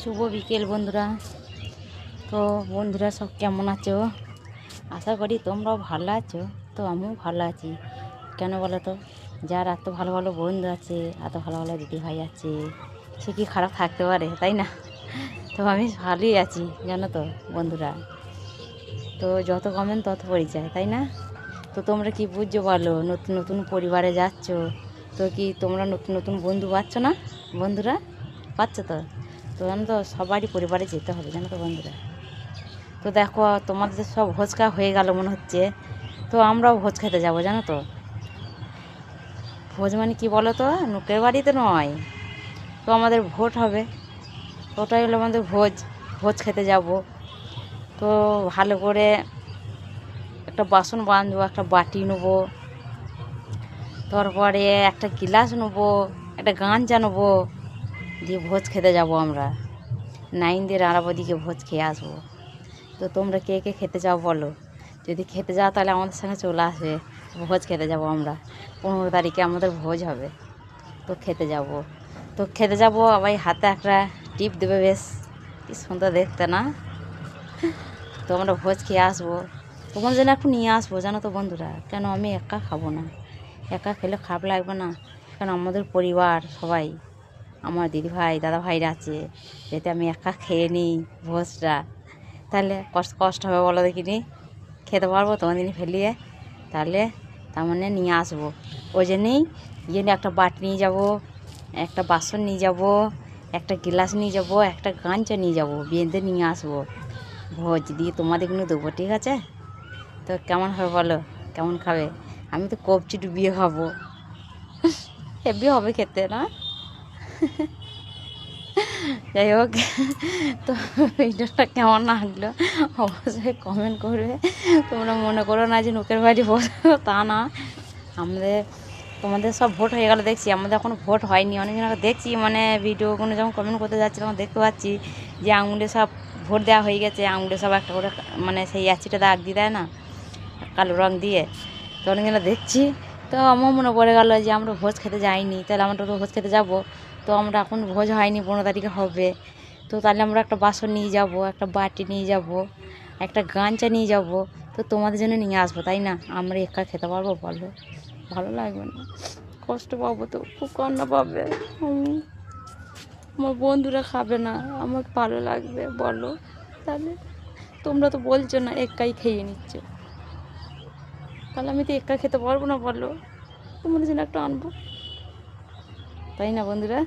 শুভ বিকেল বন্ধুরা। তো বন্ধুরা সব কেমন আছো? আশা করি তোমরাও ভালো আছো। তো আমিও ভালো আছি। কেন বলো তো, যার এত ভালো ভালো বন্ধু আছে, এত ভালো ভালো দিদি ভাই আছে, সে কি খারাপ থাকতে পারে, তাই না? তো আমি ভালোই আছি জানো তো বন্ধুরা। তো যত কমেন্ট তত পরিচয়, তাই না? তো তোমরা কি বুঝছো বলো? নতুন নতুন পরিবারে যাচ্ছ, তো কি তোমরা নতুন নতুন বন্ধু পাচ্ছ না? বন্ধুরা পাচ্ছ তো? তো জানো তো, সবারই পরিবারে যেতে হবে জানো তো বন্ধুরা। তো দেখো, তোমাদের সব ভোজ খাওয়া হয়ে গেল মনে হচ্ছে। তো আমরাও ভোজ খেতে যাবো জানো তো। ভোজ মানে কি বলো তো, লোকের বাড়িতে নয়, তো আমাদের ভোট হবে। ওটাই হলো আমাদের ভোজ। ভোজ খেতে যাব। তো ভালো করে একটা বাসন বাঁধবো, একটা বাটি নেবো, তারপরে একটা গিলাস নেবো, একটা গামছা নেবো, দিয়ে ভোজ খেতে যাব আমরা। নাইনদের আরাবদিকে ভোজ খেয়ে আসবো। তো তোমরা কে কে খেতে যাও বলো? যদি খেতে যাও তাহলে আমাদের সঙ্গে চলে আসবে। ভোজ খেতে যাব আমরা। 15 তারিখে আমাদের ভোজ হবে। তো খেতে যাব। তো খেতে যাব, আবার হাতে একটা টিপ দেবে, বেশ কি সুন্দর দেখতে না? তো আমরা ভোজ খেয়ে আসবো। তোমার জন্য একটু নিয়ে আসবো জানো তো বন্ধুরা। কেন আমি একা খাবো না? একা খেলে খারাপ লাগবে না? কেন আমাদের পরিবার সবাই, আমার দিদিভাই দাদা ভাইরা আছে, যাতে আমি একা খেয়ে নিই ভোজটা, তাহলে কষ্ট কষ্ট হবে বলো দেখিনি? খেতে পারবো তোমার দিন ফেলিয়ে? তাহলে তার মানে নিয়ে আসবো। ওই জন্যেই একটা বাটি নিয়ে যাব, একটা বাসন নিয়ে যাব, একটা গ্লাস নিয়ে যাব, একটা গামছা নিয়ে যাব, বেঁধে নিয়ে আসবো। ভোজ দিয়ে তোমাদের কিন্তু দেবো, ঠিক আছে? তো কেমন হবে বলো? কেমন খাবে? আমি তো কবজি ডুবিয়ে খাবো। হেভি হবে খেতে না? যাই হোক, তো ভিডিওটা কেমন লাগলো অবশ্যই কমেন্ট করবে। তোমরা মনে করো না যে লোকের বাড়ি ভোট, তা না। আমাদের তোমাদের সব ভোট হয়ে গেলো দেখছি, আমাদের এখনও ভোট হয়নি। অনেকজনকে দেখছি, মানে ভিডিওগুলো যখন কমেন্ট করতে যাচ্ছি তখন দেখতে পাচ্ছি যে আঙুলে সব ভোট দেওয়া হয়ে গেছে। আঙুলে সব একটা করে মানে সেই অ্যাচিটা দাগ দিয়ে দেয় না, কালো রঙ দিয়ে। তো অনেকজনে দেখছি। তো আমার মনে পড়ে গেলো যে আমরা ভোজ খেতে যাইনি, তাহলে আমরা তো ভোজ খেতে যাব। তো আমরা এখন ভোজ হয়নি, 15 তারিখে হবে। তো তাহলে আমরা একটা বাসন নিয়ে যাব, একটা বাটি নিয়ে যাব, একটা গামছা নিয়ে যাব। তো তোমাদের জন্য নিয়ে আসবো, তাই না? আমরা একা খেতে পারবো বলো? ভালো লাগবে না? কষ্ট পাবো তো, খুব কান্না পাবে। আমার বন্ধুরা খাবে না, আমার ভালো লাগবে বলো? তাহলে তোমরা তো বলছো না, একাই খেয়ে নিচ্ছ, তাহলে আমি তো একা খেতে পারবো না বলো? তোমাদের জন্য একটা আনবো, তাই না বন্ধুরা?